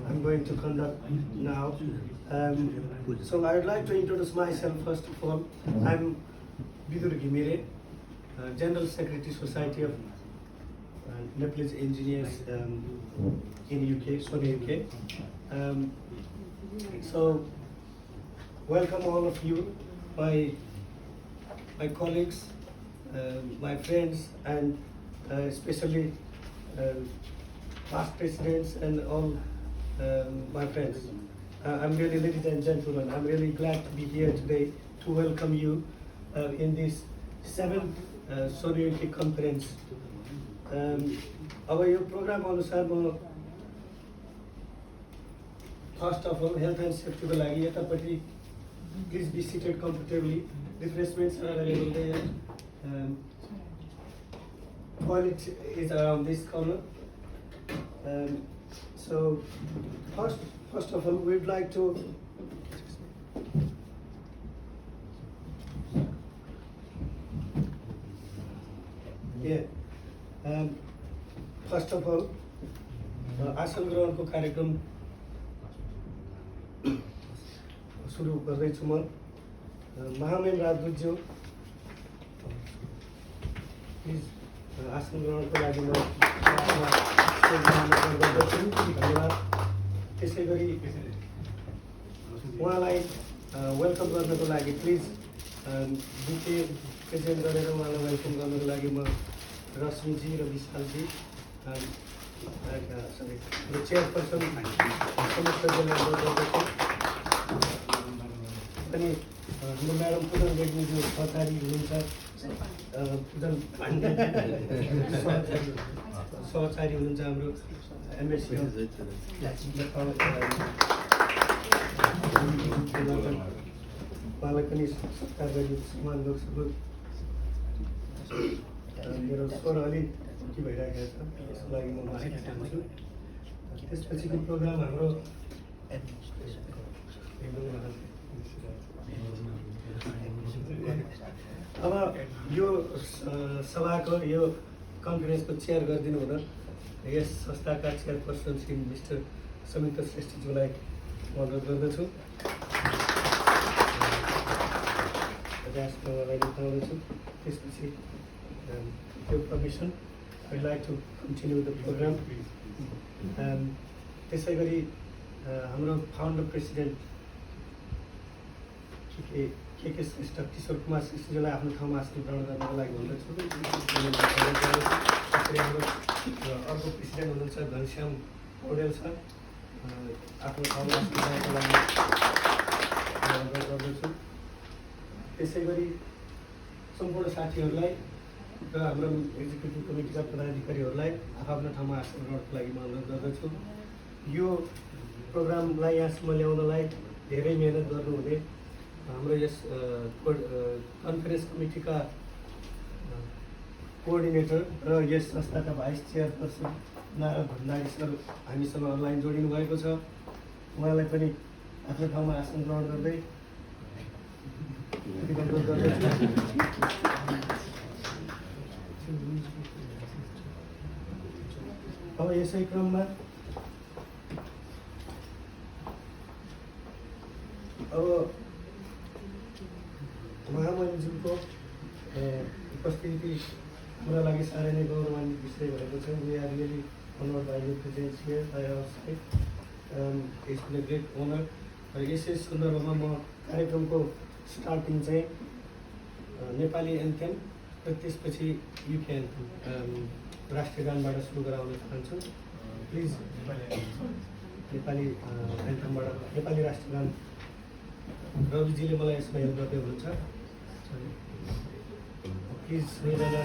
I'm going to conduct now. So I would like to introduce myself first of all. I'm Bidur Gimire, General Secretary Society of Nepalese Engineers in UK, SONEUK. So welcome all of you, my colleagues, my friends, and especially past presidents and all my friends. I'm really, ladies and gentlemen, I'm really glad to be here today to welcome you in this 7th SONEUK conference. अब यो programme अनुसार म first of all health and सेफ्टीको लागि यतापट्टि please be seated comfortably, refreshments are available there, toilet is around this corner. So first of all, we'd like to first of all, आसन ग्रहणको कार्यक्रम सुरु गर्दैछु म। महामहिम राजदूतज्यू, प्लिज आसन ग्रहणको लागि म धन्यवाद। त्यसै गरी उहाँलाई वेलकम गर्नको लागि प्लिज बुके प्रेजेन्ट गरेर उहाँलाई वेलकम गर्नको लागि म रश्मिजी र विशालजी, सरी चेयरपर्सन समस्तजीलाई अनुरोध गर्दछु। अनि हाम्रो म्याडम पुजन रेग्मीज्यू सहचारी हुनुहुन्छ, सहचारी हुनुहुन्छ हाम्रो एमएससी, उहाँलाई पनि सत्कार गरी सम्मान गर्छु। मेरो स्वर अलिक के भइरहेको छ, त्यसको लागि म माफी चाहन्छु। त्यसपछिको प्रोग्राम हाम्रो अब यो सभाको यो कन्फरेन्सको चेयर गरिदिनु हुन यस संस्थाका चेयरपर्सन श्री मिस्टर समित श्रेष्ठज्यूलाई म अनुरोध गर्दछु। उहाँलाई बताउँदछु। त्यसपछि your permission, I'd like to continue the program. त्यसै गरी हाम्रो फाउन्डर प्रेसिडेन्ट के श्रेष्ठ किशोर कुमार श्रेष्ठजीलाई आफ्नो ठाउँमा आसन ग्रहण गर्नको लागि भन्दछु। हाम्रो अर्को प्रेसिडेन्ट हुनुहुन्छ घनश्याम पौडेल सर, आफ्नो ठाउँमा आसन ग्रहणको लागि अनुरोध गर्दछु। त्यसै गरी सम्पूर्ण साथीहरूलाई र हाम्रो एक्जिक्युटिभ कमिटीका पदाधिकारीहरूलाई आफ्नो ठाउँमा आसन ग्रहणको लागि म अनुरोध गर्दछु। यो प्रोग्रामलाई यहाँसम्म ल्याउनलाई धेरै मेहनत गर्नुहुने हाम्रो यस कन्फरेन्स कमिटीका कोअर्डिनेटर र यस संस्थाका भाइस चेयरपर्सन नारायण भण्डारी सर हामीसँग अनलाइन जोडिनु भएको छ। उहाँलाई पनि आफ्नो ठाउँमा आसन ग्रहण गर्दै अनुरोध गर्दछु। अब यसै क्रममा अब महामहिमज्यूको उपस्थिति हाम्रो लागि साह्रै नै गौरवान्वित विषय भएको छ। We are really honored by your presence here by our side. It's been a great honor. र यसै सन्दर्भमा म कार्यक्रमको स्टार्टिङ चाहिँ नेपाली एन्थेम र त्यसपछि युके एन्थेम राष्ट्रिय गानबाट सुरु गराउन चाहन्छु। प्लिज नेपाली एन्थमबाट नेपाली राष्ट्रिय गान रविजीले मलाई यसमा हेल्प गर्दै हुनुहुन्छ। प्लिज सबैजना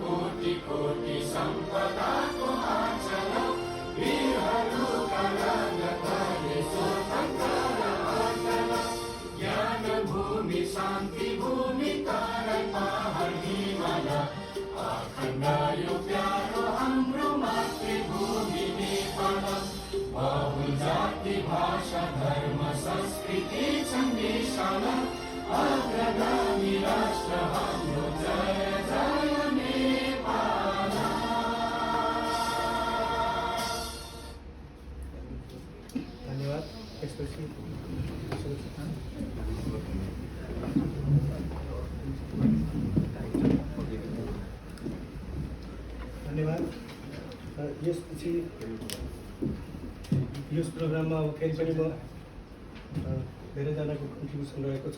कोटि कोटि सम्पदाको आचरण धन्यवाद। यसपछि यस प्रोग्राममा अब फेरि पनि म धेरैजनाको कन्ट्रिब्युसन रहेको छ।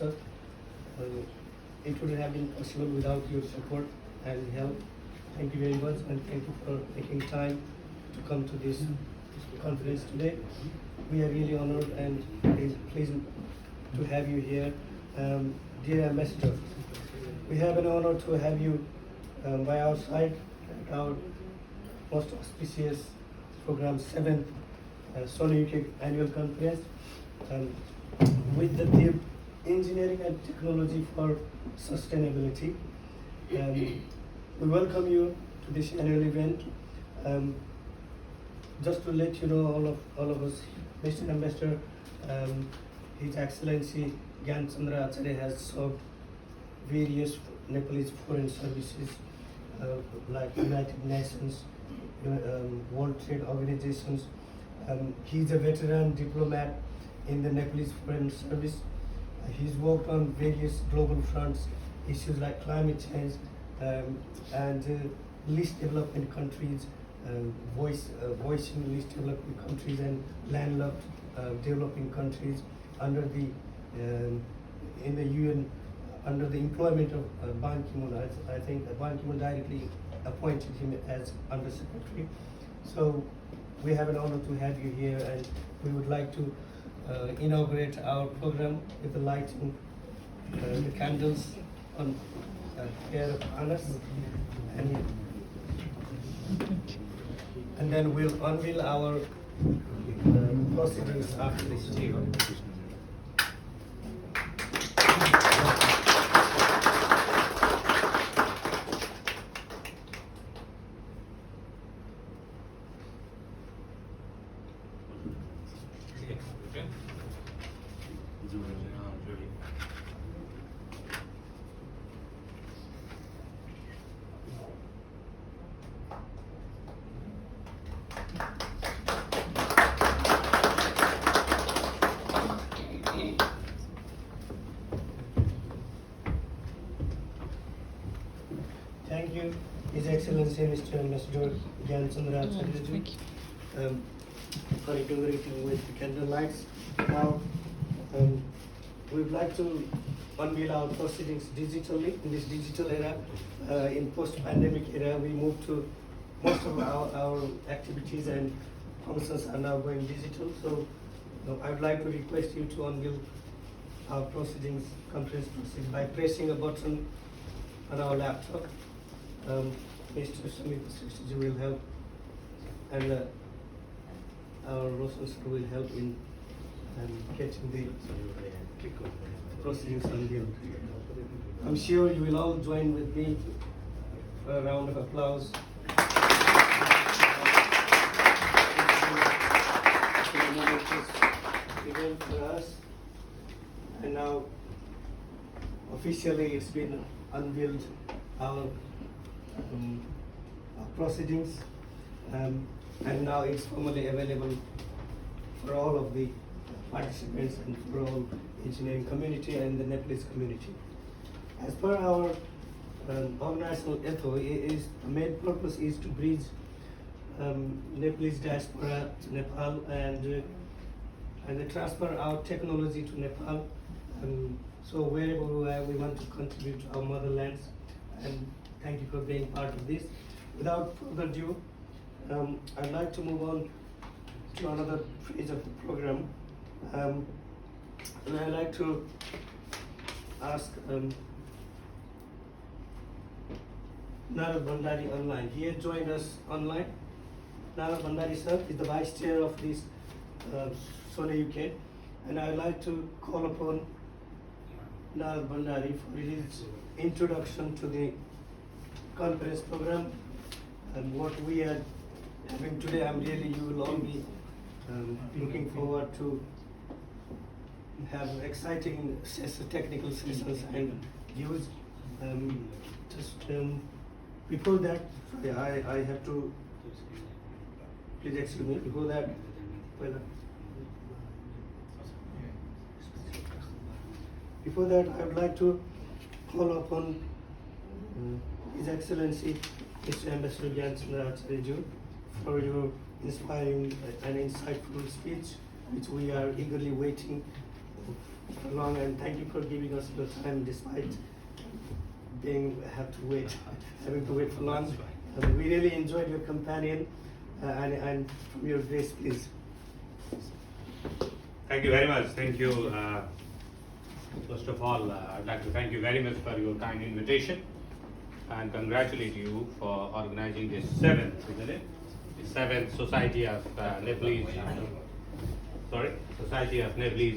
It would have been possible without your support and help. Thank you very much, and thank you for taking time to come to this conference today. We are really honored and pleased to have you here. Dear Ambassador, we have an honor to have you by our side at our most auspicious program, 7th SONEUK annual conference, with the theme Engineering and Technology for Sustainability. We welcome you to this annual event. Just to let you know, all of us, Mr. Ambassador, His Excellency Gyan Chandra Acharya has served various Nepalese foreign services like United Nations, World Trade Organizations. He is a veteran diplomat in the Nepalese Foreign Service. He's worked on various global fronts, issues like climate change and least developing countries, voicing least developing countries and landlocked developing countries under the in the UN under the employment of Ban Ki-moon. I think Ban Ki-moon directly appointed him as Under Secretary. So we have an honor to have you here, and we would like to inaugurate our program with the lighting the candles on pair of honors, and then we'll unveil our proceedings after this. Thank you, His Excellency Mr. Ambassador Gyan Chandra Acharya for inaugurating with the candle lights. Now, we would like to unveil our proceedings digitally in this digital era. In post-pandemic era, we moved to most of our activities and functions are now going digital. So, I would like to request you to unveil our proceedings, conference proceedings, by pressing a button on our laptop. Mr. SONEUK will help, and our Roshan sir will help in catching the proceedings unveiled. I'm sure you will all join with me for a round of applause. Event for us, and now officially it's been unveiled our proceedings, and now it's formally available for all of the participants and for all engineering community and the Nepalese community. As per our organizational ethos, the main purpose is to bridge Nepalese diaspora to Nepal and transfer our technology to Nepal. So wherever we want to contribute to our motherlands, and thank you for being part of this. Without further ado, I'd like to move on to another phase of the program. And I'd like to ask Narad Bhandari online. He has joined us online. Narad Bhandari sir is the Vice Chair of this SONEUK, and I'd like to call upon Narad Bhandari for his introduction to the conference program and what we are having today. You will all be looking forward to have exciting technical sessions and views. Before that, sorry, I have to, please excuse me, before that, well, Before that, I would like to call upon His Excellency Mr. Ambassador Gyan for your inspiring and insightful speech, which we are eagerly waiting for long. And thank you for giving us your time despite having to wait for long. We really enjoyed your companion and from your grace, please. Thank you very much. Thank you. First of all, I'd like to thank you very much for your kind invitation and congratulate you for organizing this seventh, isn't it? The seventh Society of Nepalese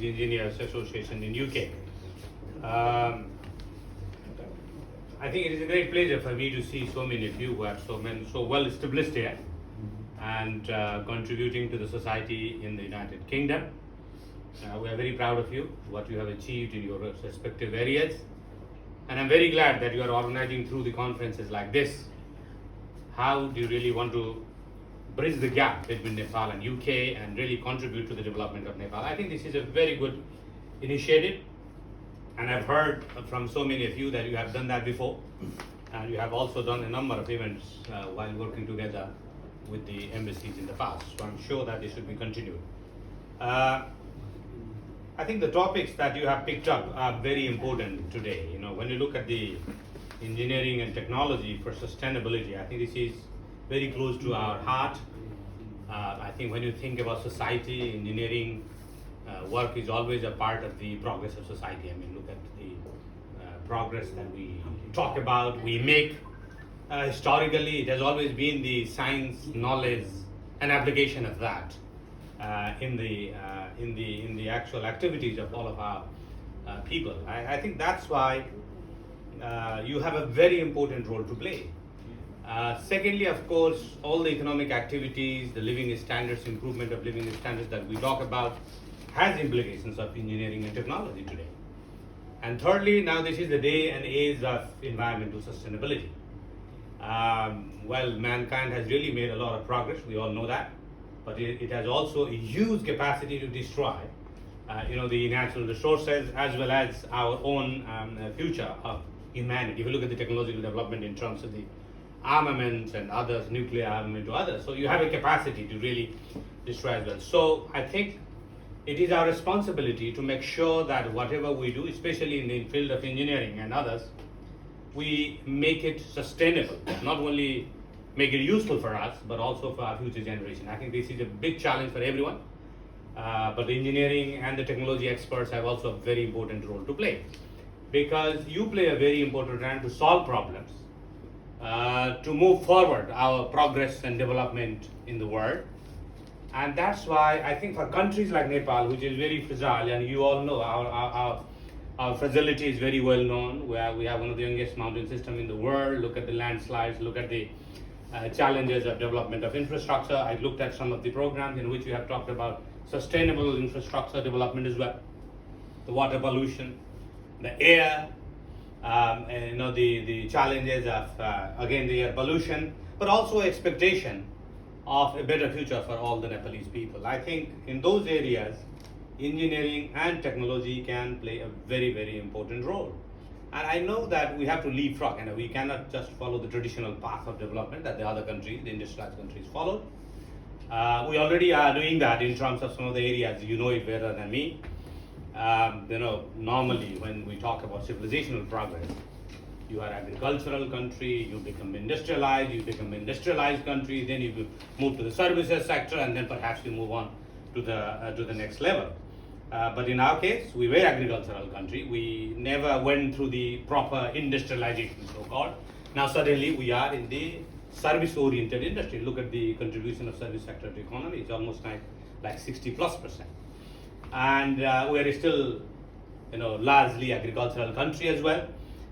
Engineers Association in UK. I think it is a great pleasure for me to see so many of you who are so well established here and contributing to the society in the United Kingdom. We are very proud of you, what you have achieved in your respective areas. And I'm very glad that you are organizing through the conferences like this. How do you really want to bridge the gap between Nepal and UK and really contribute to the development of Nepal? I think this is a very good initiative. And I've heard from so many of you that you have done that before. And you have also done a number of events while working together with the embassies in the past. So I'm sure that this should be continued. I think the topics that you have picked up are very important today. You know, when you look at the engineering and technology for sustainability, I think this is very close to our heart. I think when you think about society, engineering work is always a part of the progress of society. I mean, look at the progress that we talk about, we make. Historically, it has always been the science, knowledge, and application of that in the actual activities of all of our people. I think that's why you have a very important role to play. Secondly, of course, all the economic activities, the living standards, improvement of living standards that we talk about has implications of engineering and technology today. And thirdly, now this is the day and age of environmental sustainability. Well, mankind has really made a lot of progress, we all know that, but it has also a huge capacity to destroy the natural resources as well as our own future of humanity. If you look at the technological development in terms of the armaments and others, nuclear armament to others, so you have a capacity to really destroy as well. So I think it is our responsibility to make sure that whatever we do, especially in the field of engineering and others, we make it sustainable, not only make it useful for us, but also for our future generation. I think this is a big challenge for everyone, but the engineering and the technology experts have also a very important role to play, because you play a very important role to solve problems, to move forward our progress and development in the world. And that's why I think for countries like Nepal, which is very fragile, and you all know our fragility is very well known, where we have one of the youngest mountain systems in the world. Look at the landslides, look at the challenges of development of infrastructure. I looked at some of the programs in which we have talked about sustainable infrastructure development as well. The water pollution, the air, the challenges of, again, the air pollution, but also expectation of a better future for all the Nepalese people. I think in those areas, engineering and technology can play a very, very important role. And I know that we have to leapfrog, and we cannot just follow the traditional path of development that the other countries, the industrialized countries, followed. We already are doing that in terms of some of the areas. You know it better than me. Normally when we talk about civilizational progress, you are agricultural country, you become industrialized country, then you move to the services sector, and then perhaps you move on to the next level. But in our case, we were agricultural country. We never went through the proper industrialization, so-called. Now suddenly we are in the service-oriented industry. Look at the contribution of service sector to economy. It's almost like 60+%. And we are still, largely agricultural country as well.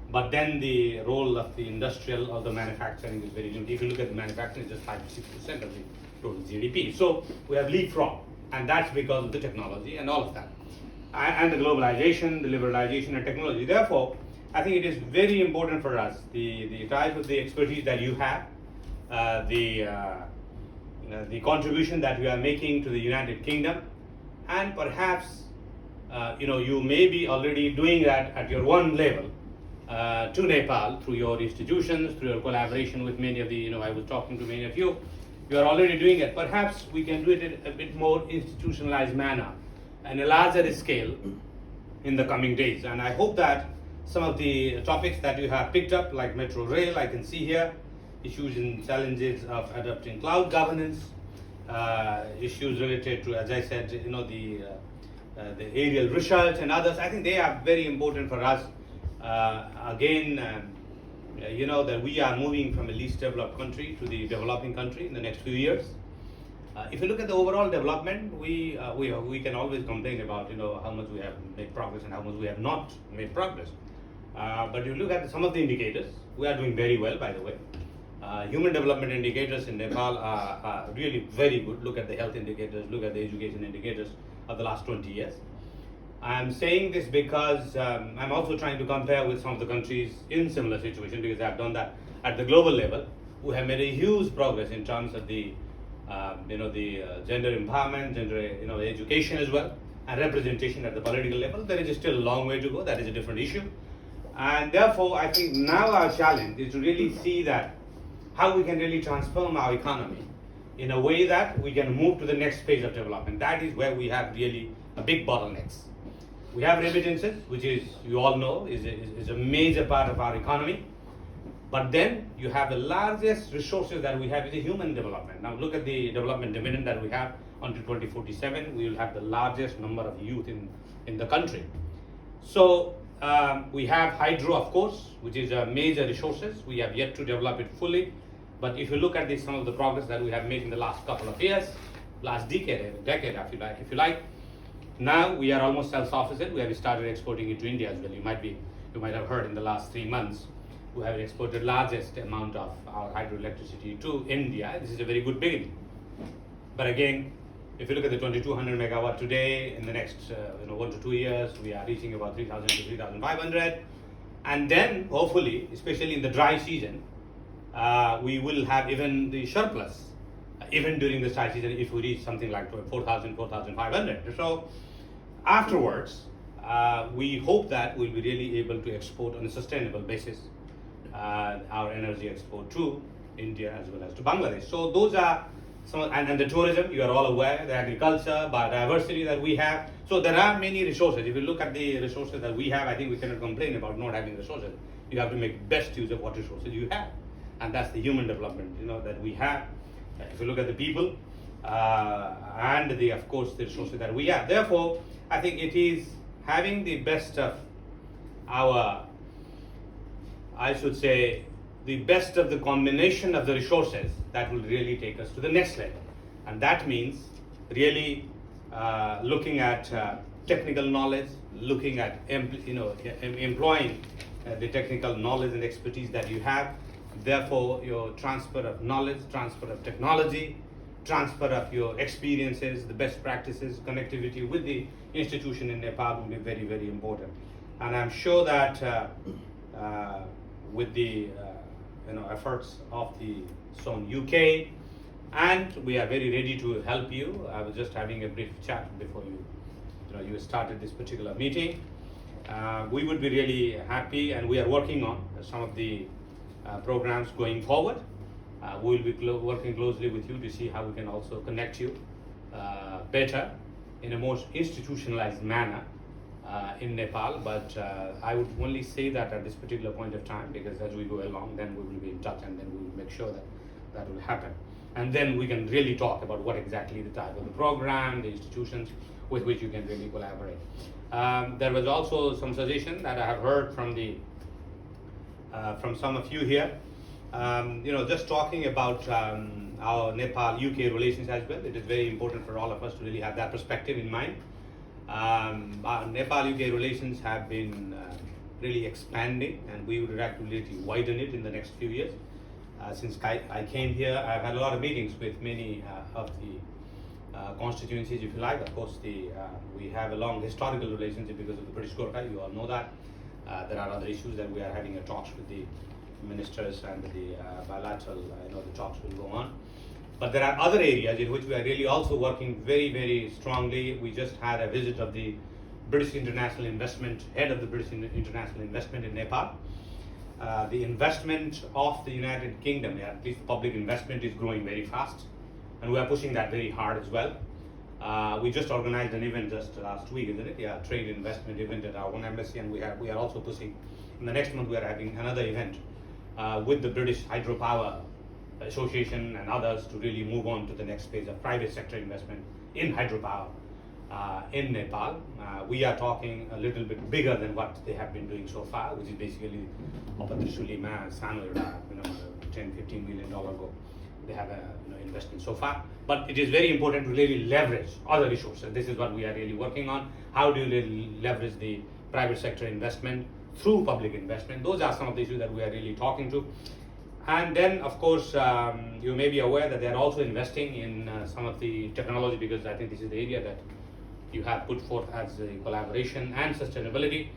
But then the role of the industrial or the manufacturing is very limited. If you look at the manufacturing, it's just 5 to 6% of the total GDP. So we have leapfrog, and that's because of the technology and all of that. And the globalization, the liberalization and technology. Therefore, I think it is very important for us, the type of the expertise that you have, the contribution that we are making to the United Kingdom, and perhaps you may be already doing that at your own level to Nepal through your institutions, through your collaboration with many of the, I was talking to many of you. You are already doing it. Perhaps we can do it in a bit more institutionalized manner and a larger scale in the coming days. And I hope that some of the topics that you have picked up, like metro rail, I can see here, issues and challenges of adopting cloud governance, issues related to, as I said, the aerial research and others. I think they are very important for us. That we are moving from a least developed country to the developing country in the next few years. If you look at the overall development, we can always complain about how much we have made progress and how much we have not made progress. But if you look at some of the indicators, we are doing very well, by the way. Human development indicators in Nepal are really very good. Look at the health indicators, look at the education indicators of the last 20 years. I'm saying this because I'm also trying to compare with some of the countries in similar situation, because I've done that at the global level, who have made a huge progress in terms of the gender empowerment, gender education as well, and representation at the political level. There is still a long way to go. That is a different issue. And therefore, I think now our challenge is to really see that how we can really transform our economy in a way that we can move to the next phase of development. That is where we have really a big bottlenecks. We have remittances, which is, you all know, is a major part of our economy. But then you have the largest resources that we have is the human development. Now look at the development dividend that we have until 2047. We will have the largest number of youth in the country. So we have hydro, of course, which is a major resources. We have yet to develop it fully. But if you look at some of the progress that we have made in the last couple of years, last decade, if you like, now we are almost self-sufficient. We have started exporting it to India as well. You might have heard in the last 3 months, we have exported largest amount of our hydroelectricity to India. This is a very good beginning. But again, if you look at the 2200 megawatt today, in the next 1 to 2 years, we are reaching about 3000 to 3500. And then hopefully, especially in the dry season, we will have even the surplus, even during the dry season, if we reach something like 4000, 4500. So afterwards, we hope that we'll be really able to export on a sustainable basis our energy export to India as well as to Bangladesh. So those are some, and the tourism, you are all aware, the agriculture, biodiversity that we have. So there are many resources. If you look at the resources that we have, I think we cannot complain about not having resources. You have to make best use of what resources you have. And that's the human development, that we have. If you look at the people, and of course, the resources that we have. Therefore, I think it is having the best of our, I should say, the best of the combination of the resources that will really take us to the next level. And that means really looking at technical knowledge, looking at employing the technical knowledge and expertise that you have. Therefore, your transfer of knowledge, transfer of technology, transfer of your experiences, the best practices, connectivity with the institution in Nepal will be very, very important. And I'm sure that with the efforts of the SONEUK, and we are very ready to help you. I was just having a brief chat before you started this particular meeting. We would be really happy, and we are working on some of the programs going forward. We will be working closely with you to see how we can also connect you better in a more institutionalized manner in Nepal. But I would only say that at this particular point of time, because as we go along, then we will be in touch, and then we will make sure that that will happen. And then we can really talk about what exactly the type of the program, the institutions with which you can really collaborate. There was also some suggestion that I have heard from some of you here. Just talking about our Nepal-UK relations as well. It is very important for all of us to really have that perspective in mind. Our Nepal-UK relations have been really expanding, and we would like to really widen it in the next few years. Since I came here, I've had a lot of meetings with many of the constituencies, if you like. Of course, we have a long historical relationship because of the British Gorkha, you all know that. There are other issues that we are having talks with the ministers, and the bilateral, the talks will go on. But there are other areas in which we are really also working very, very strongly. We just had a visit of the British International Investment, head of the British International Investment in Nepal. The investment of the United Kingdom, at least public investment, is growing very fast, and we are pushing that very hard as well. We just organized an event just last week, isn't it? Yeah, trade investment event at our own embassy, and we are also pushing. In the next month, we are having another event with the British Hydropower Association and others to really move on to the next phase of private sector investment in hydropower in Nepal. We are talking a little bit bigger than what they have been doing so far, which is basically Opatrishulima, Sano, $10-15 million go. They have a investment so far, but it is very important to really leverage other resources. This is what we are really working on. How do you really leverage the private sector investment through public investment? Those are some of the issues that we are really talking to. And then, of course, you may be aware that they are also investing in some of the technology, because I think this is the area that you have put forth as a collaboration and sustainability.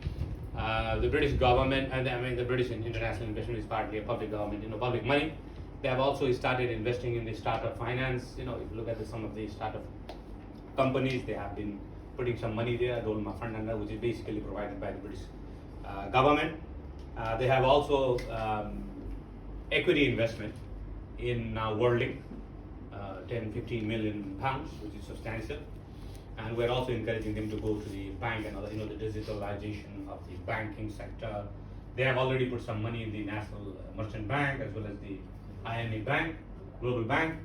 The British government, and I mean the British International Investment is partly a public government, public money. They have also started investing in the startup finance. If you look at some of the startup companies, they have been putting some money there, Dolma Fund, which is basically provided by the British government. They have also equity investment in Whirling, 10-15 million pounds, which is substantial. And we're also encouraging them to go to the bank and other, the digitalization of the banking sector. They have already put some money in the National Merchant Bank as well as the IME Bank, Global Bank.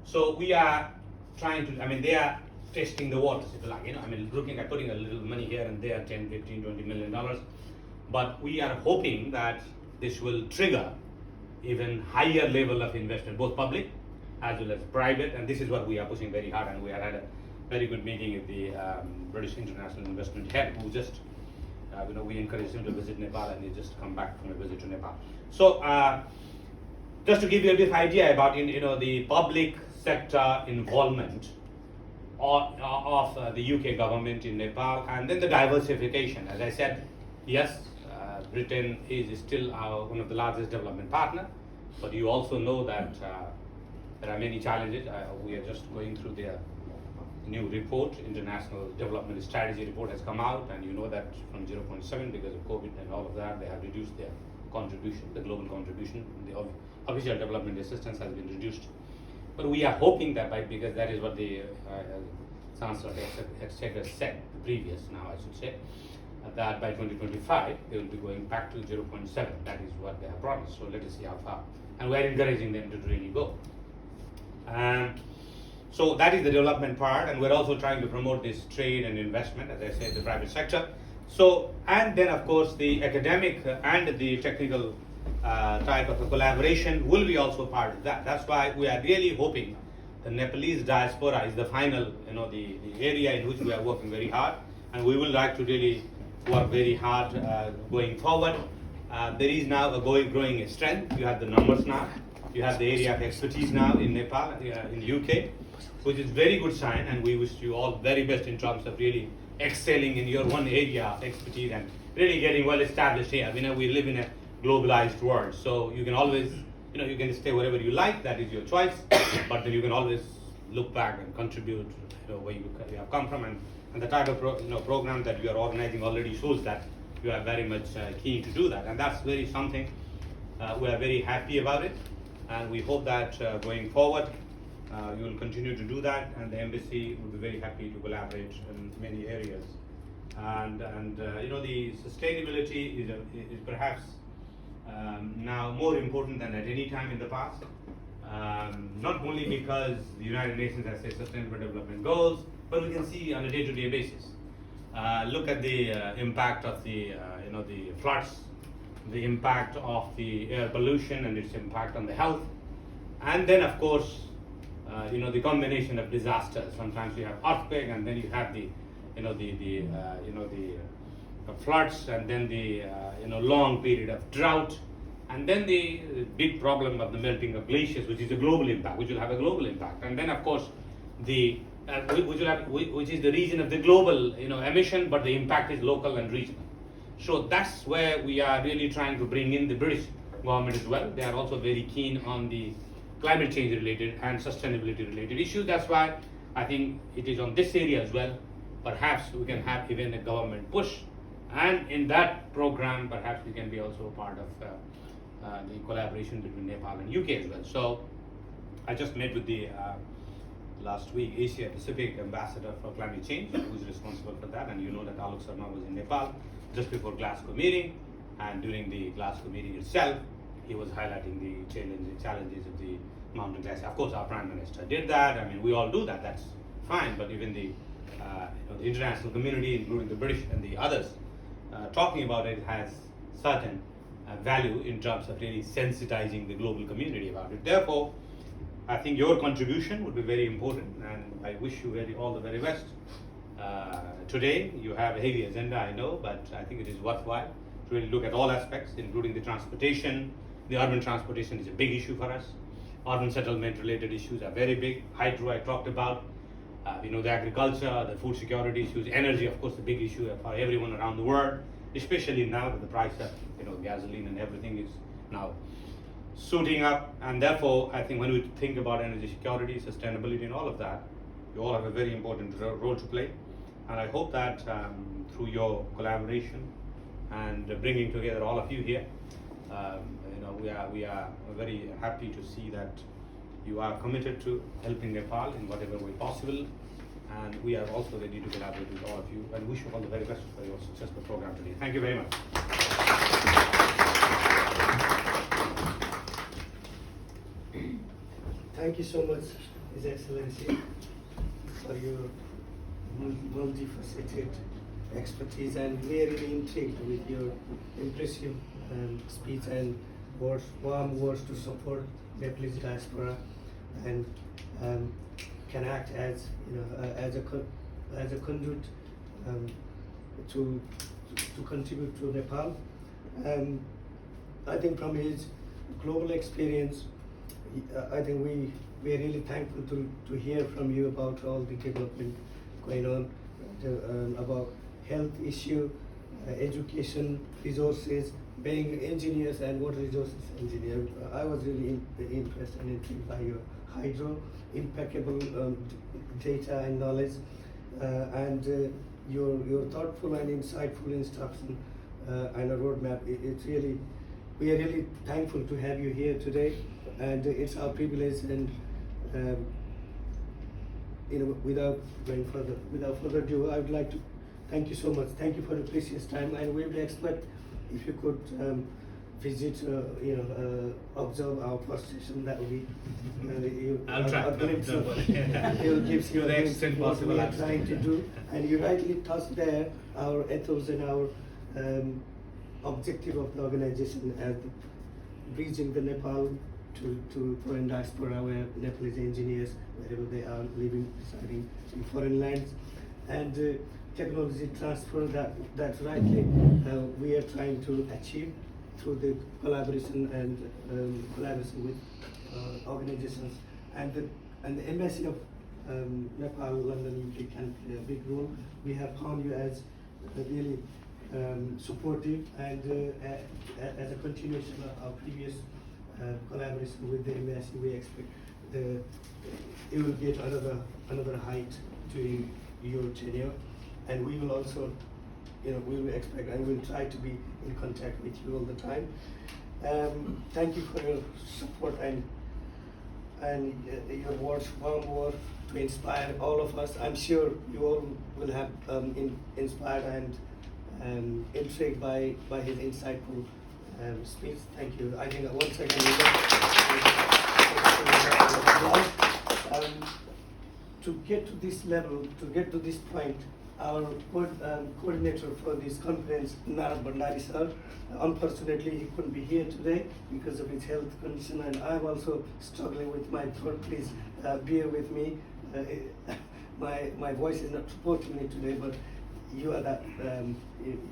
So we are trying to, they are testing the waters, if you like, looking at putting a little money here and there, 10, 15, $20 million. But we are hoping that this will trigger even higher level of investment, both public as well as private, and this is what we are pushing very hard. And we are at a very good meeting with the British International Investment head, who just, we encouraged him to visit Nepal, and he just come back from a visit to Nepal. So, just to give you a bit of idea about the public sector involvement of the UK government in Nepal, and then the diversification. As I said, yes, Britain is still one of the largest development partner, but you also know that there are many challenges. We are just going through their new report, International Development Strategy report has come out, and you know that from 0.7 because of COVID and all of that, they have reduced their contribution, the global contribution, the official development assistance has been reduced. But we are hoping that because that is what the Chancellor Exchequer said, the previous now I should say, that by 2025 they will be going back to 0.7. That is what they have promised. So let us see how far. And we are encouraging them to really go. So that is the development part, and we're also trying to promote this trade and investment, as I said, the private sector. So, and then of course the academic and the technical type of a collaboration will be also part of that. That's why we are really hoping the Nepalese diaspora is the final, the area in which we are working very hard, and we will like to really work very hard going forward. There is now a growing strength. You have the numbers now. You have the area of expertise now in Nepal, in the UK, which is very good sign, and we wish you all very best in terms of really excelling in your one area of expertise and really getting well established here. We live in a globalized world, so you can always, you can stay wherever you like, that is your choice, but then you can always look back and contribute, where you have come from, and the type of program that you are organizing already shows that you are very much keen to do that, and that's very something we are very happy about it, and we hope that going forward you will continue to do that, and the embassy will be very happy to collaborate in many areas. And the sustainability is perhaps now more important than at any time in the past. Not only because the United Nations has set sustainable development goals, but we can see on a day-to-day basis. Look at the impact of the floods, the impact of the air pollution and its impact on the health, and then of course the combination of disasters. Sometimes you have earthquake, and then you have the floods, and then the long period of drought, and then the big problem of the melting of glaciers, which is a global impact, which will have a global impact, and then of course the which is the region of the global emission, but the impact is local and regional. So that's where we are really trying to bring in the British government as well. They are also very keen on the climate change related and sustainability related issues. That's why I think it is on this area as well perhaps we can have even a government push, and in that program perhaps we can be also a part of the collaboration between Nepal and UK as well. So I just met with the last week Asia Pacific Ambassador for Climate Change, who is responsible for that, and you know that Alok Sharma was in Nepal just before Glasgow meeting, and during the Glasgow meeting itself he was highlighting the challenges of the mountain glacier. Of course our Prime Minister did that. I mean, we all do that, that's fine, but even the the international community, including the British and the others, talking about it has certain value in terms of really sensitizing the global community about it. Therefore, I think your contribution would be very important, and I wish you all the very best. Today, you have a heavy agenda, I know, but I think it is worthwhile to really look at all aspects, including the transportation. The urban transportation is a big issue for us. Urban settlement related issues are very big. Hydro, I talked about. The agriculture, the food security issues, energy, of course, the big issue for everyone around the world, especially now that the price of gasoline and everything is now shooting up. And therefore, I think when we think about energy security, sustainability, and all of that, you all have a very important role to play. And I hope that through your collaboration and bringing together all of you here, we are very happy to see that you are committed to helping Nepal in whatever way possible, and we are also ready to collaborate with all of you, and wish you all the very best for your successful program today. Thank you very much. Thank you so much, His Excellency, for your multifaceted expertise, and we are really intrigued with your impressive speech and warm words to support Nepalese diaspora, and can act as as a conduit to contribute to Nepal. I think from his global experience, I think we are really thankful to hear from you about all the development going on, about health issue, education, resources, being engineers and water resources engineer. I was really impressed and intrigued by your hydro, impeccable data and knowledge, and your thoughtful and insightful instruction and a roadmap. It's really, we are really thankful to have you here today, and it's our privilege. And without further ado, I would like to thank you so much. Thank you for the precious time, and we would expect if you could visit, observe our first session. That would be I'll try. It will give you the extent what possible. we are trying to do, and you rightly touched there our ethos and our objective of the organization as bridging the Nepal to foreign diaspora, where Nepalese engineers, wherever they are living, residing in foreign lands, and technology transfer that rightly we are trying to achieve through the collaboration collaboration with organizations, and the embassy of Nepal, London, UK can play a big role. We have found you as really supportive, and as a continuation of our previous collaboration with the embassy, we expect it will get another height during your tenure, and we will also, we will expect and we'll try to be in contact with you all the time. Thank you for your support and your words, warm words to inspire all of us. I'm sure you all will have inspired and intrigued by his insightful speech. Thank you. I think once again to get to this level, to get to this point, our coordinator for this conference, Narad Bhandari sir, unfortunately he couldn't be here today because of his health condition, and I'm also struggling with my throat. Please bear with me. My voice is not supporting me today, but you are that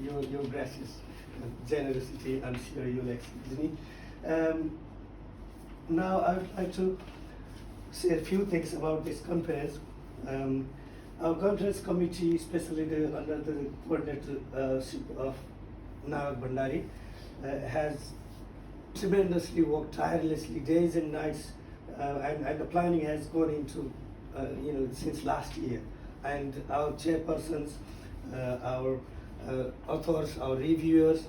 your gracious generosity, I'm sure you'll excuse me. Now I would like to say a few things about this conference. Our conference committee, especially under the coordinatorship of Narad Bhandari, has tremendously worked tirelessly, days and nights, and the planning has gone into, since last year. and our chairpersons, our authors, our reviewers,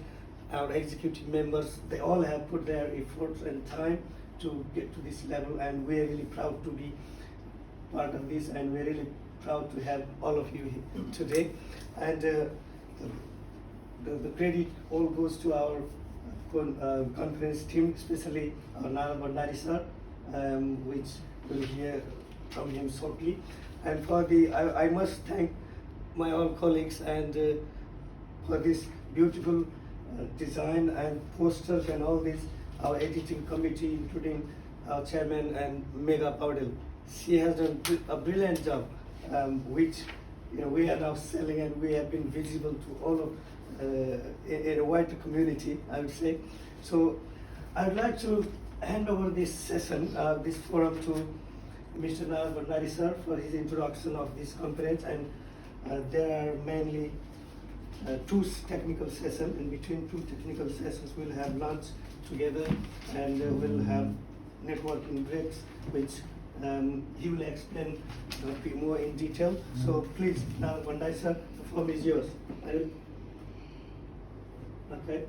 our executive members, they all have put their efforts and time to get to this level, and we're really proud to be part of this, and we're really proud to have all of you here today. And the credit all goes to our conference team, especially our Nara Bandari sir, which we'll hear from him shortly. And for I must thank my all colleagues and for this beautiful design and posters and all this, our editing committee, including our chairman and Megha Paudel. She has done a brilliant job, which we are now selling, and we have been visible to all of in a wider community, I would say. So I would like to hand over this session, this forum, to Mr. Nara Bandari sir for his introduction of this conference. And there are mainly two technical sessions. In between two technical sessions, we'll have lunch together, and we'll have networking breaks, which he will explain more in detail. So please, Nara Bandari sir, the floor is yours. Okay.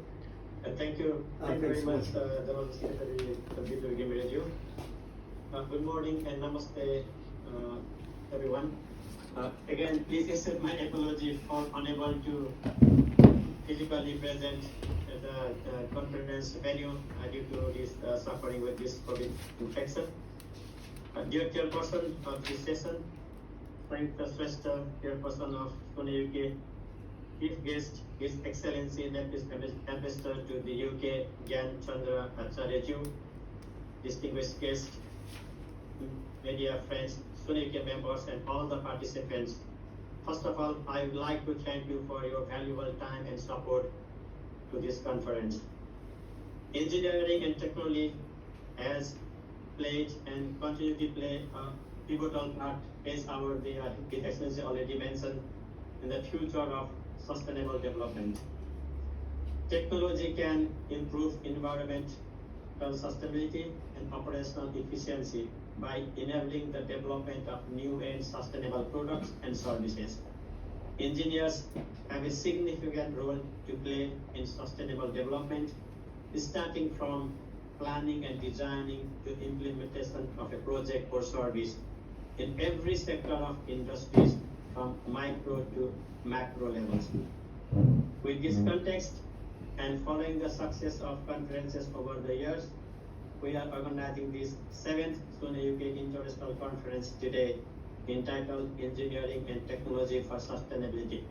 Thank you. Thank you very much, General Secretary Computer Game Radio. Good morning and namaste, everyone. Again, please accept my apology for unable to physically present at the conference venue due to this suffering with this COVID infection. Dear chairperson of this session, Frank Shrestha, chairperson of SONEUK, chief guest, His Excellency Ambassador to the UK, Gyan Chandra Acharya, distinguished guests, media friends, SONEUK members, and all the participants. First of all, I would like to thank you for your valuable time and support to this conference. Engineering and technology has played and continue to play a pivotal part, as His Excellency already mentioned, in the future of sustainable development. Technology can improve environmental sustainability and operational efficiency by enabling the development of new and sustainable products and services. Engineers have a significant role to play in sustainable development, starting from planning and designing to implementation of a project or service in every sector of industries, from micro to macro levels. With this context, and following the success of conferences over the years, we are organizing this 7th SONEUK International Conference today, entitled Engineering and Technology for Sustainability.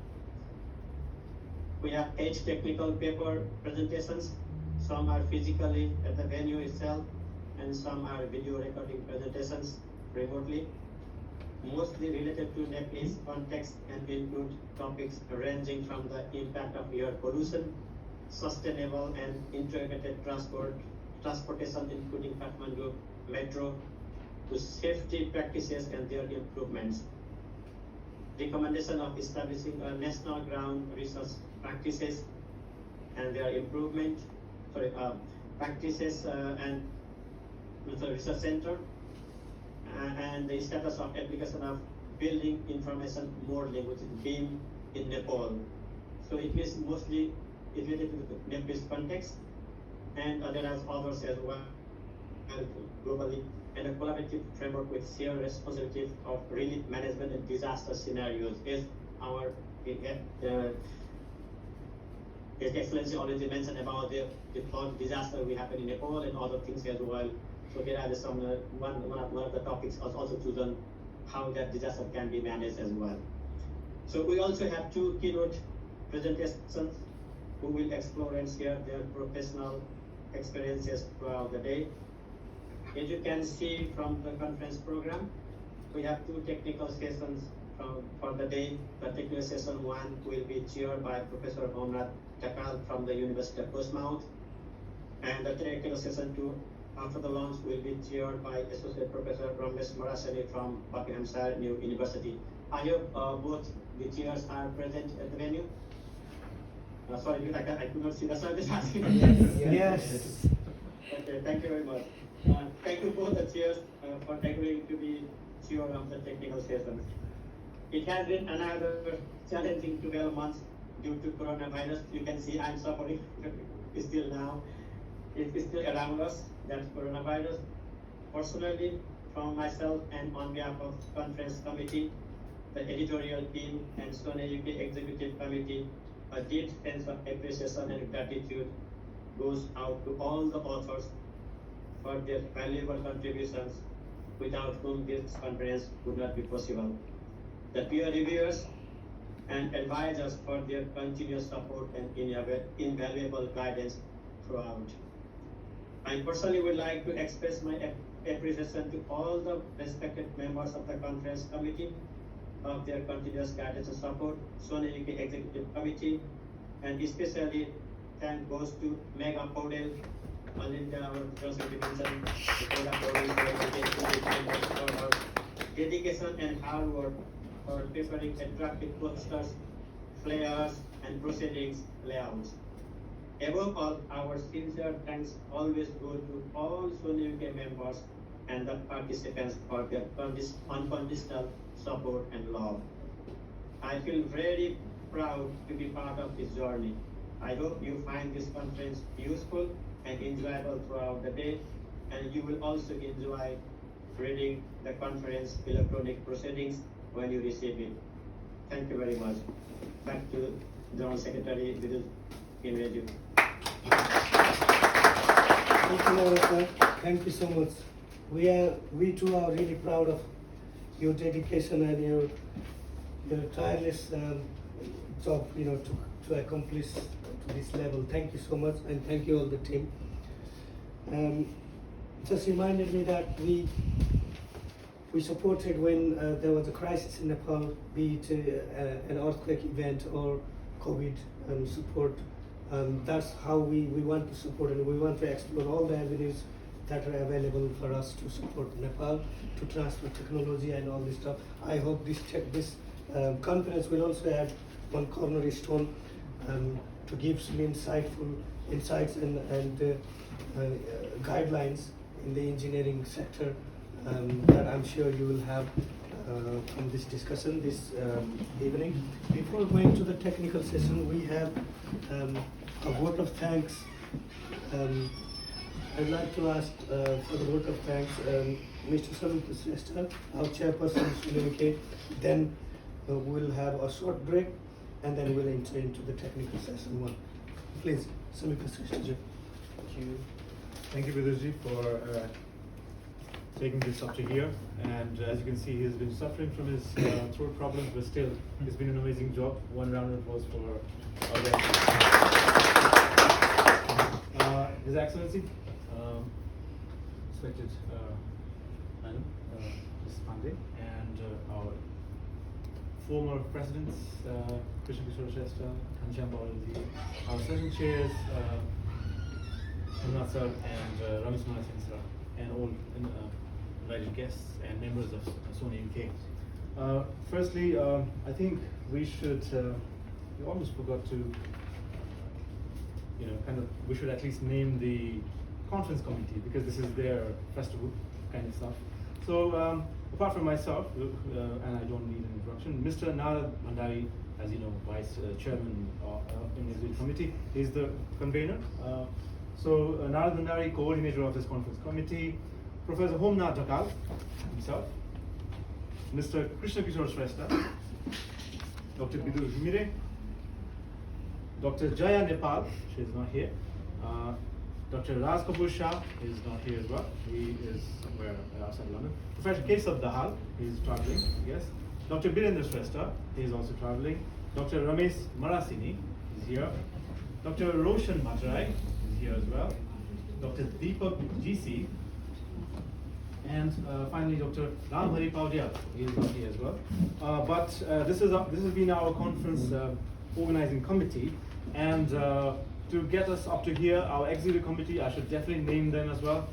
We have 8 technical paper presentations. Some are physically at the venue itself, and some are video recording presentations remotely, mostly related to Nepal's context, and include topics ranging from the impact of air pollution, sustainable and integrated transportation, including Kathmandu Metro, to safety practices and their improvements. Recommendation of establishing a national ground research practices and their improvement, practices and research center, and the status of application of building information modeling, which is BIM in Nepal. So it is mostly related to the Nepalese context, and there are others as well globally, and a collaborative framework with shared responsibility of relief management and disaster scenarios, as our His Excellency already mentioned about the flood disaster we happened in Nepal and other things as well. So here are some one of the topics was also chosen, how that disaster can be managed as well. So we also have 2 keynote presentations who will explore and share their professional experiences throughout the day. As you can see from the conference program, we have 2 technical sessions for the day. The technical session 1 will be chaired by Professor Omrat Takal from the University of Portsmouth, and the technical session 2 after the launch will be chaired by Associate Professor Ramesh Marasani from Buckinghamshire New University. I hope both the chairs are present at the venue. Sorry, I could not see the service asking. Yes. Okay, thank you very much. Thank you both the chairs for agreeing to be chair of the technical session. It has been another challenging 12 months due to coronavirus. You can see I'm suffering still now. It is still around us, that's coronavirus. Personally, from myself and on behalf of conference committee, the editorial team and SONEUK executive committee, a deep sense of appreciation and gratitude goes out to all the authors for their valuable contributions, without whom this conference would not be possible. The peer reviewers and advisors for their continuous support and invaluable guidance throughout. I personally would like to express my appreciation to all the respected members of the conference committee of their continuous guidance and support, SONEUK Executive Committee, and especially thank goes to Mega Podel, Alinda, our Joseph Division, Mega Podel, for her dedication and hard work for preparing attractive posters, flyers, and proceedings layouts. Above all, our sincere thanks always go to all SONEUK members and the participants for their unconditional support and love. I feel very proud to be part of this journey. I hope you find this conference useful and enjoyable throughout the day, and you will also enjoy reading the conference electronic proceedings when you receive it. Thank you very much. Back to General Secretary Vidul Kimreju. Thank you, Narasa. Thank you so much. We too are really proud of your dedication and your tireless job, to accomplish to this level. Thank you so much, and thank you all the team. Just reminded me that we supported when there was a crisis in Nepal, be it an earthquake event or COVID support. That's how we want to support, and we want to explore all the avenues that are available for us to support Nepal, to transfer technology and all this stuff. I hope this conference will also add one cornerstone to give some insights and guidelines in the engineering sector that I'm sure you will have from this discussion this evening. Before going to the technical session, we have a vote of thanks. I'd like to ask for the vote of thanks, Mr. SONEUK Shrestha, our chairperson of SONEUK. Then we'll have a short break, and then we'll enter into the technical session one. Please, SONEUK Shrestha. Thank you. Thank you, Vidurji, for taking this up to here. And as you can see, he's been suffering from his throat problems, but still, it's been an amazing job. One round of applause for our guest. His Excellency, respected Madam Ms. Pandey, and our former presidents, Krishna Kishore Shrestha, Kancham Baulaji, our session chairs, Hamnath sir and Ramesh Manasin sir, and all invited guests and members of SONEUK. Firstly, I think we should, we almost forgot to, we should at least name the conference committee, because this is their festival kind of stuff. So, apart from myself, and I don't need an introduction, Mr. Narad Bhandari, as you know, Vice Chairman in the committee, is the convener. So, Narad Bhandari, coordinator of this conference committee, Professor Homnath Dhakal himself, Mr. Krishna Kishore Shrestha, Dr. Bidur Himire, Dr. Jaya Nepal, she is not here. Dr. Raj Kapoor Shah is not here as well. He is somewhere outside London. Professor Kesab Dahal, he is traveling, yes. Dr. Birendra Shrestha, he is also traveling. Dr. Ramesh Marasini is here. Dr. Roshan Bhattarai is here as well. Dr. Deepak GC. And finally, Dr. Ram Hari Paudyal, he is not here as well. But this has been our conference organizing committee, and to get us up to here, our executive committee, I should definitely name them as well,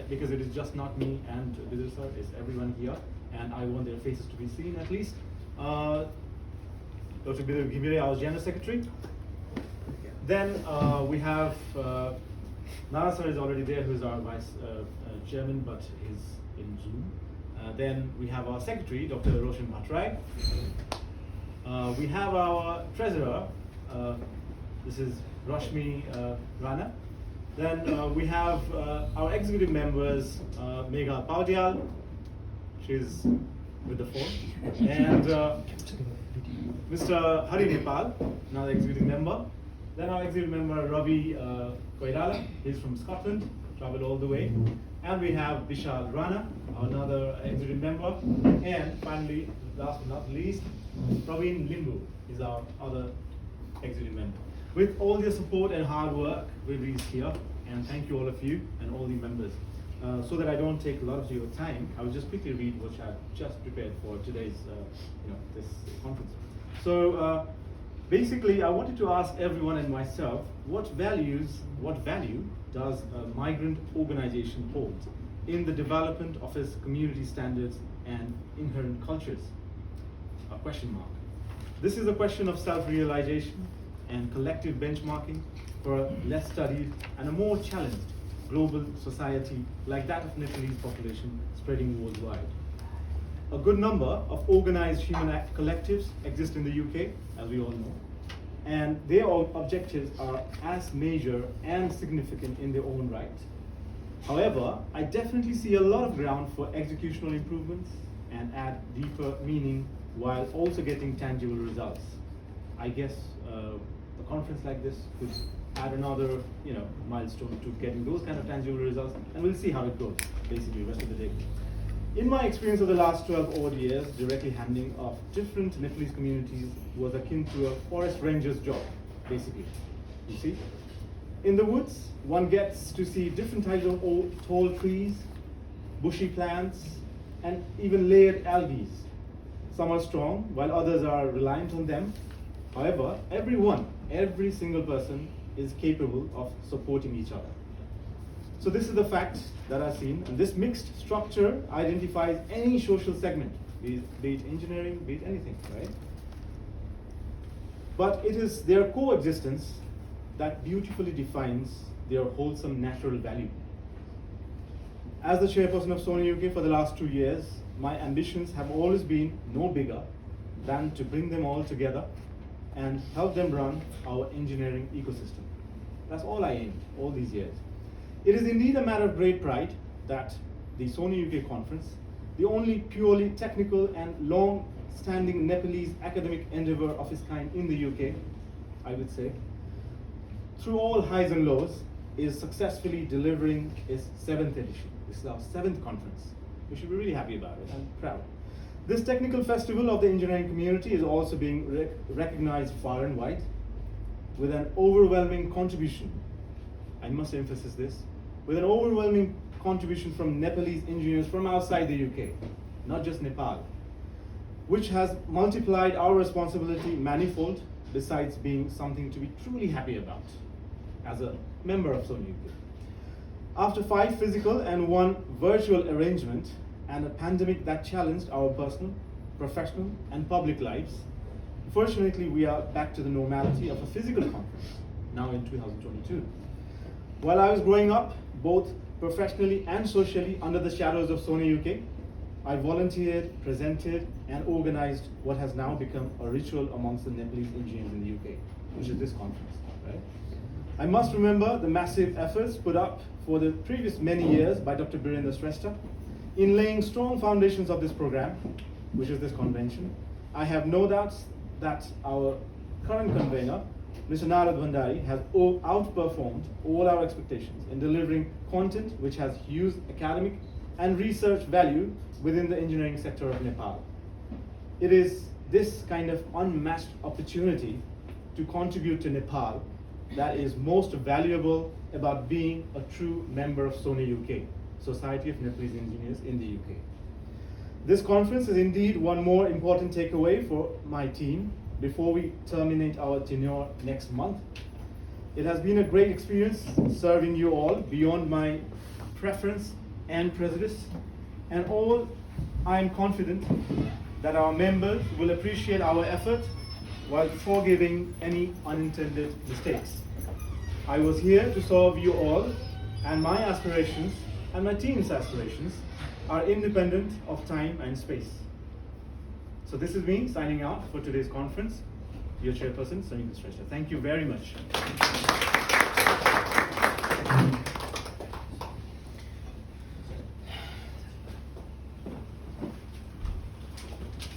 because it is just not me and Vidur sir, it's everyone here, and I want their faces to be seen at least. Dr. Bidur Gimire, our general secretary. Then we have Nara sir is already there, who is our vice chairman, but is in Zoom. Then we have our secretary, Dr. Roshan Bhattrai. We have our treasurer, this is Rashmi Rana. Then we have our executive members, Megha Paudyal, she's with the phone, and Mr. Hari Nepal, another executive member. Then our executive member, Ravi Koirala, he's from Scotland, traveled all the way. And we have Vishal Rana, another executive member. And finally, last but not least, Praveen Limbu is our other executive member. With all their support and hard work, we've reached here. And thank you all of you and all the members. So that I don't take a lot of your time, I will just quickly read what I've just prepared for today's, this conference. So basically, I wanted to ask everyone and myself, what value does a migrant organization hold in the development of its community standards and inherent cultures? A question mark. This is a question of self-realization and collective benchmarking for a less studied and a more challenged global society like that of Nepalese population spreading worldwide. A good number of organized human act collectives exist in the UK, as we all know, and their objectives are as major and significant in their own right. However, I definitely see a lot of ground for executional improvements and add deeper meaning while also getting tangible results. I guess a conference like this could add another milestone to getting those kind of tangible results, and we'll see how it goes basically the rest of the day. In my experience of the last 12 odd years, directly handling of different Nepalese communities was akin to a forest ranger's job, basically. You see? In the woods, one gets to see different types of old, tall trees, bushy plants, and even layered algae. Some are strong, while others are reliant on them. However, every single person is capable of supporting each other. So this is the fact that I've seen, and this mixed structure identifies any social segment, be it engineering, be it anything, right? But it is their coexistence that beautifully defines their wholesome natural value. As the chairperson of SONEUK for the last 2 years, my ambitions have always been no bigger than to bring them all together and help them run our engineering ecosystem. That's all I aimed all these years. It is indeed a matter of great pride that the SONEUK conference, the only purely technical and long-standing Nepalese academic endeavor of its kind in the UK, I would say, through all highs and lows, is successfully delivering its 7th edition. This is our 7th conference. We should be really happy about it. I'm proud. This technical festival of the engineering community is also being recognized far and wide with an overwhelming contribution. I must emphasize this, with an overwhelming contribution from Nepalese engineers from outside the UK, not just Nepal, which has multiplied our responsibility manifold, besides being something to be truly happy about as a member of SONEUK. After 5 physical and 1 virtual arrangement and a pandemic that challenged our personal, professional, and public lives, fortunately we are back to the normality of a physical conference, now in 2022. While I was growing up, both professionally and socially under the shadows of SONEUK, I volunteered, presented, and organized what has now become a ritual amongst the Nepalese engineers in the UK, which is this conference, right? I must remember the massive efforts put up for the previous many years by Dr. Birendra Shrestha in laying strong foundations of this program, which is this convention. I have no doubts that our current convener, Mr. Narad Bhandari, has outperformed all our expectations in delivering content which has huge academic and research value within the engineering sector of Nepal. It is this kind of unmatched opportunity to contribute to Nepal that is most valuable about being a true member of SONEUK, Society of Nepalese Engineers in the UK. This conference is indeed one more important takeaway for my team before we terminate our tenure next month. It has been a great experience serving you all beyond my preference and prejudice, and all I am confident that our members will appreciate our effort while forgiving any unintended mistakes. I was here to serve you all, and my aspirations and my team's aspirations are independent of time and space. So this is me signing out for today's conference. Your chairperson, SONEUK. Thank you very much.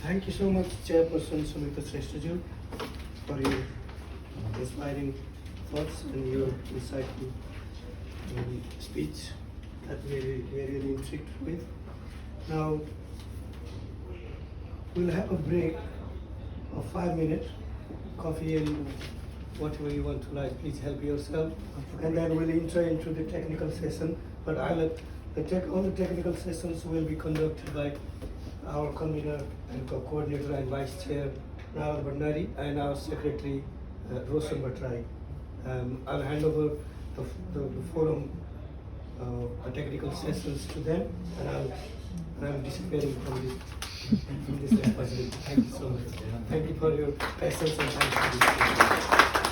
Thank you so much, Chairperson SONEUK Shrestha, for your inspiring thoughts and your insightful speech that we are really intrigued with. Now, we'll have a break of 5 minutes, coffee and whatever you want to like, please help yourself. And then we'll enter into the technical session, but all the technical sessions will be conducted by our convener and coordinator and vice chair, Nara Bhandari, and our secretary, Roshan Bhattrai. I'll hand over the forum, technical sessions to them, and I'm disappearing from this responsibility. Thank you so much. Thank you for your patience and time.